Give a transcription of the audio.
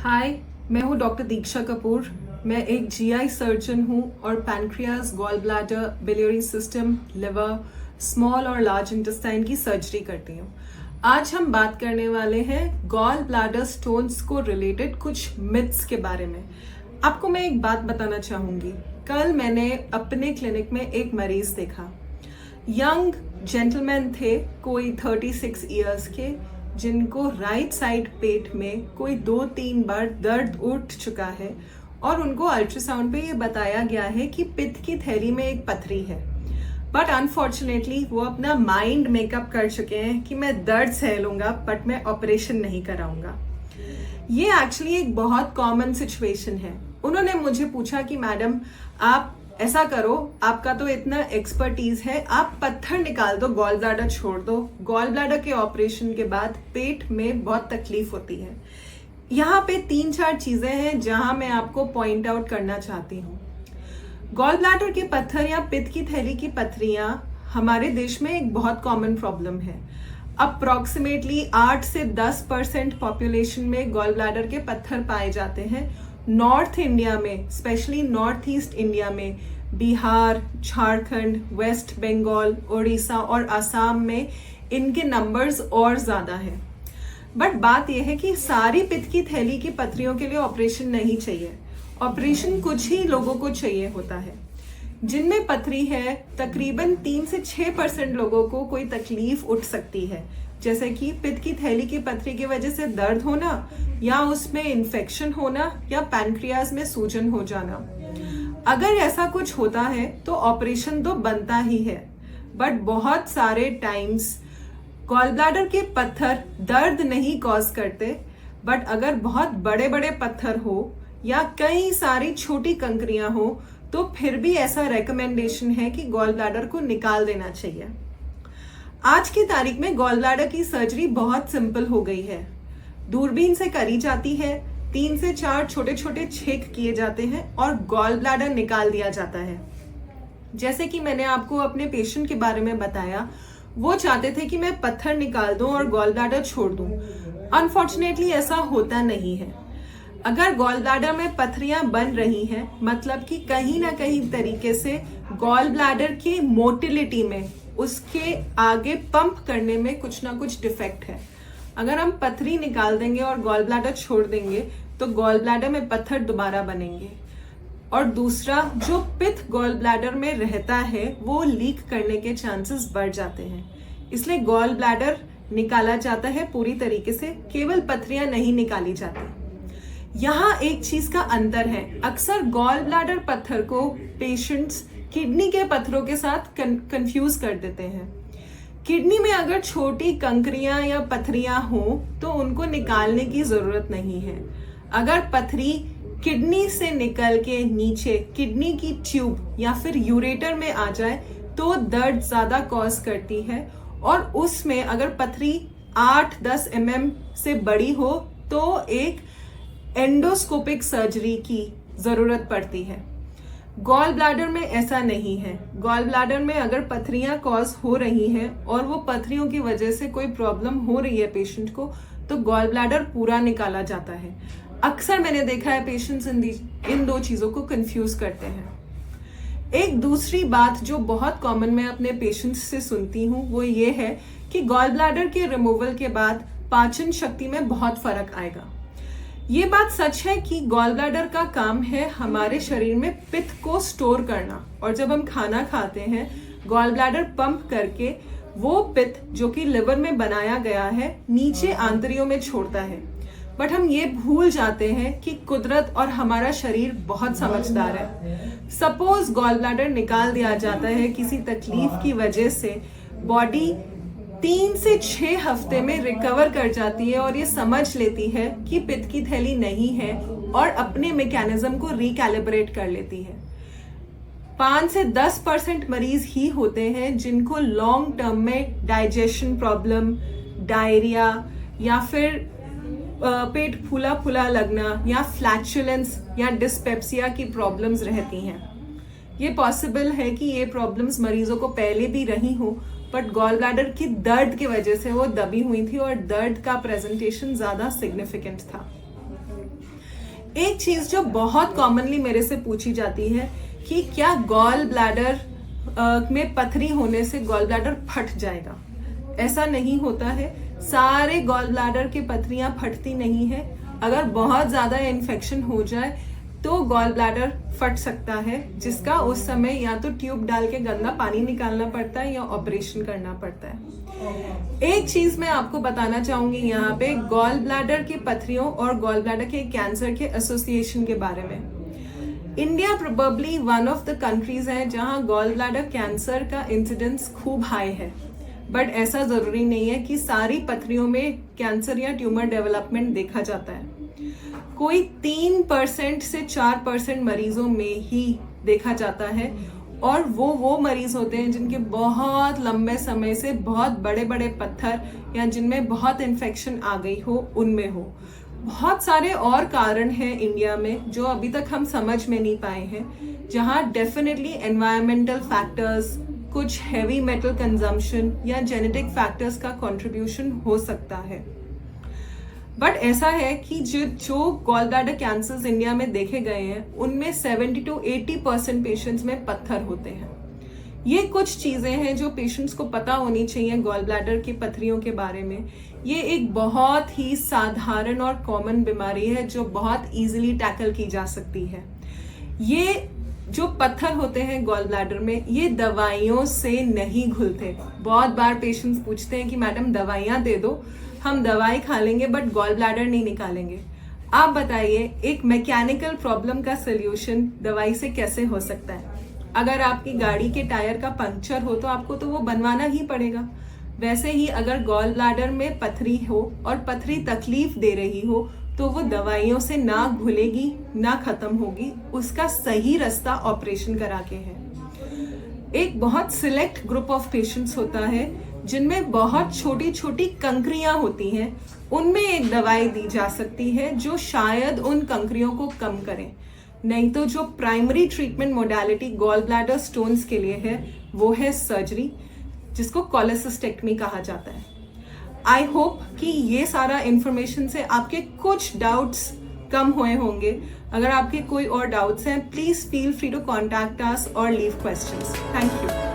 हाय, मैं हूँ डॉक्टर दीक्षा कपूर। मैं एक जीआई सर्जन हूँ और pancreas, gall bladder, biliary system, liver, small और लार्ज इंटेस्टाइन की सर्जरी करती हूँ। आज हम बात करने वाले हैं गॉल ब्लैडर स्टोन्स को रिलेटेड कुछ मिथ्स के बारे में। आपको मैं एक बात बताना चाहूँगी। कल मैंने अपने क्लिनिक में एक मरीज देखा। यंग जेंटलमैन थे, कोई 36 इयर्स के, जिनको राइट साइड पेट में कोई 2-3 बार दर्द उठ चुका है और उनको अल्ट्रासाउंड पे ये बताया गया है कि पित्त की थैली में एक पथरी है। बट अनफॉर्चुनेटली वो अपना माइंड मेकअप कर चुके हैं कि मैं दर्द सह लूंगा बट मैं ऑपरेशन नहीं कराऊंगा। ये एक्चुअली एक बहुत कॉमन सिचुएशन है। उन्होंने मुझे पूछा कि मैडम आप ऐसा करो, आपका तो इतना एक्सपर्टीज है, आप पत्थर निकाल दो, गॉल ब्लैडर छोड़ दो। गॉल ब्लैडर के ऑपरेशन के बाद पेट में बहुत तकलीफ होती है। यहाँ पे 3-4 चीजें हैं जहां मैं आपको पॉइंट आउट करना चाहती हूँ। गॉल ब्लैडर के पत्थर या पित्त की थैली की पथरियां हमारे देश में एक बहुत कॉमन प्रॉब्लम है। अप्रोक्सीमेटली 8 से 10% पॉपुलेशन में गॉल ब्लैडर के पत्थर पाए जाते हैं। नॉर्थ इंडिया में, स्पेशली नॉर्थ ईस्ट इंडिया में, बिहार, झारखंड, वेस्ट बंगाल, उड़ीसा और असम में इनके नंबर्स और ज्यादा हैं। बट बात यह है कि सारी पित्त की थैली की पथरियों के लिए ऑपरेशन नहीं चाहिए। ऑपरेशन कुछ ही लोगों को चाहिए होता है। जिनमें पथरी है, तकरीबन 3 से 6% लोगों को कोई तकलीफ उठ सकती है, जैसे कि पित्त की थैली की पथरी की वजह से दर्द होना, या उसमें इन्फेक्शन होना, या पैनक्रियाज में सूजन हो जाना। अगर ऐसा कुछ होता है तो ऑपरेशन तो बनता ही है। बट बहुत सारे टाइम्स गॉल ब्लैडर के पत्थर दर्द नहीं कॉज करते। बट अगर बहुत बड़े बड़े पत्थर हो या कई सारी छोटी कंकरियां हो तो फिर भी ऐसा रेकमेंडेशन है कि गॉल ब्लैडर को निकाल देना चाहिए। आज की तारीख में गॉल ब्लैडर की सर्जरी बहुत सिंपल हो गई है। दूरबीन से करी जाती है, 3 से 4 छोटे छोटे छेद किए जाते हैं और गॉल ब्लैडर निकाल दिया जाता है। जैसे कि मैंने आपको अपने पेशेंट के बारे में बताया, वो चाहते थे कि मैं पत्थर निकाल दूं और गॉल ब्लैडर छोड़ दूं। अनफॉर्चुनेटली ऐसा होता नहीं है। अगर गॉल ब्लैडर में पथरियां बन रही हैं, मतलब कि कहीं ना कहीं तरीके से गॉल ब्लैडर की मोटिलिटी में, उसके आगे पंप करने में कुछ ना कुछ डिफेक्ट है। अगर हम पथरी निकाल देंगे और गॉल ब्लैडर छोड़ देंगे तो गॉल ब्लैडर में पत्थर दोबारा बनेंगे। और दूसरा, जो पित्त गॉल ब्लैडर में रहता है वो लीक करने के चांसेस बढ़ जाते हैं। इसलिए गॉल ब्लैडर निकाला जाता है पूरी तरीके से, केवल पथरियां नहीं निकाली जाती। यहाँ एक चीज का अंतर है। अक्सर गॉल ब्लैडर पत्थर को पेशेंट्स किडनी के पत्थरों के साथ कंफ्यूज कर देते हैं। किडनी में अगर छोटी कंकरियां या पथरियां हो तो उनको निकालने की जरूरत नहीं है। अगर पथरी किडनी से निकल के नीचे किडनी की ट्यूब या फिर यूरेटर में आ जाए तो दर्द ज्यादा कॉज करती है, और उसमें अगर पथरी 8-10 mm से बड़ी हो तो एक एंडोस्कोपिक सर्जरी की जरूरत पड़ती है। गॉल ब्लैडर में ऐसा नहीं है। गॉल ब्लैडर में अगर पथरियां कॉज हो रही हैं और वो पथरियों की वजह से कोई प्रॉब्लम हो रही है पेशेंट को, तो गॉल ब्लैडर पूरा निकाला जाता है। अक्सर मैंने देखा है पेशेंट्स इन दो चीजों को कंफ्यूज करते हैं। एक दूसरी बात जो बहुत कॉमन मैं अपने पेशेंट्स से सुनती हूँ वो ये है कि गॉल ब्लैडर के रिमूवल के बाद पाचन शक्ति में बहुत फर्क आएगा। ये बात सच है कि गॉल ब्लैडर का काम है हमारे शरीर में पित्त को स्टोर करना, और जब हम खाना खाते हैं गॉल ब्लैडर पंप करके वो पित्त जो कि लिवर में बनाया गया है नीचे आंतरियों में छोड़ता है। बट हम ये भूल जाते हैं कि कुदरत और हमारा शरीर बहुत समझदार है। सपोज गॉल ब्लैडर निकाल दिया जाता है किसी तकलीफ की वजह से, बॉडी 3 से 6 हफ्ते में रिकवर कर जाती है और ये समझ लेती है कि पित्त की थैली नहीं है और अपने मैकेनिज्म को रिकैलिब्रेट कर लेती है। 5 से 10% मरीज ही होते हैं जिनको लॉन्ग टर्म में डाइजेशन प्रॉब्लम, डायरिया या फिर पेट फूला फूला लगना या फ्लैचुलेंस या डिस्पेप्सिया की प्रॉब्लम्स रहती हैं। ये पॉसिबल है कि ये प्रॉब्लम्स मरीजों को पहले भी रही हो, बट गॉल ब्लैडर की दर्द की वजह से वो दबी हुई थी और दर्द का प्रेजेंटेशन ज्यादा सिग्निफिकेंट था। एक चीज जो बहुत कॉमनली मेरे से पूछी जाती है कि क्या गॉल ब्लैडर में पथरी होने से गॉल ब्लैडर फट जाएगा? ऐसा नहीं होता है। सारे गॉल ब्लैडर की पथरियां फटती नहीं है। अगर बहुत ज्यादा इन्फेक्शन हो जाए तो गॉल ब्लैडर फट सकता है, जिसका उस समय या तो ट्यूब डाल के गंदा पानी निकालना पड़ता है या ऑपरेशन करना पड़ता है। एक चीज मैं आपको बताना चाहूंगी यहाँ पे गॉल ब्लैडर की पथरियों और गॉल ब्लैडर के कैंसर के एसोसिएशन के बारे में। India probably one of the countries है जहां गॉल ब्लैडर कैंसर का इंसिडेंस खूब हाई है, बट ऐसा जरूरी नहीं है कि सारी पथरियों में कैंसर या ट्यूमर डेवलपमेंट देखा जाता है। कोई 3% से 4% मरीजों में ही देखा जाता है, और वो मरीज होते हैं जिनके बहुत लंबे समय से बहुत बड़े बड़े पत्थर या जिनमें बहुत इन्फेक्शन आ गई हो उनमें हो। बहुत सारे और कारण हैं इंडिया में जो अभी तक हम समझ में नहीं पाए हैं, जहां डेफिनेटली एनवायरमेंटल फैक्टर्स, कुछ हैवी मेटल कंजम्पशन या जेनेटिक फैक्टर्स का कंट्रीब्यूशन हो सकता है। बट ऐसा है कि जो गॉल ब्लैडर कैंसर्स इंडिया में देखे गए हैं उनमें 70 to 80% पेशेंट्स में पत्थर होते हैं। ये कुछ चीजें हैं जो पेशेंट्स को पता होनी चाहिए गॉल ब्लैडर की पथरियों के बारे में। ये एक बहुत ही साधारण और कॉमन बीमारी है जो बहुत इजीली टैकल की जा सकती है। ये जो पत्थर होते हैं गॉल ब्लैडर में, ये दवाइयों से नहीं घुलते। बहुत बार पेशेंट्स पूछते हैं कि मैडम दवाइयां दे दो, हम दवाई खा लेंगे बट गॉल ब्लैडर नहीं निकालेंगे। आप बताइए, एक मैकेनिकल प्रॉब्लम का सोल्यूशन दवाई से कैसे हो सकता है? अगर आपकी गाड़ी के टायर का पंक्चर हो तो आपको तो वो बनवाना ही पड़ेगा। वैसे ही अगर गॉल ब्लैडर में पथरी हो और पथरी तकलीफ दे रही हो तो वो दवाइयों से ना घुलेगी ना खत्म होगी। उसका सही रास्ता ऑपरेशन करा के है। एक बहुत सिलेक्ट ग्रुप ऑफ पेशेंट्स होता है जिनमें बहुत छोटी छोटी कंकरियां होती हैं, उनमें एक दवाई दी जा सकती है जो शायद उन कंकरियों को कम करे। नहीं तो जो primary treatment modality gall bladder stones के लिए है वो है सर्जरी, जिसको कोलेसिस्टेक्टमी कहा जाता है। आई होप कि ये सारा इंफॉर्मेशन से आपके कुछ डाउट्स कम हुए होंगे। अगर आपके कोई और डाउट्स हैं please feel free to contact us और लीव क्वेश्चंस। Thank you.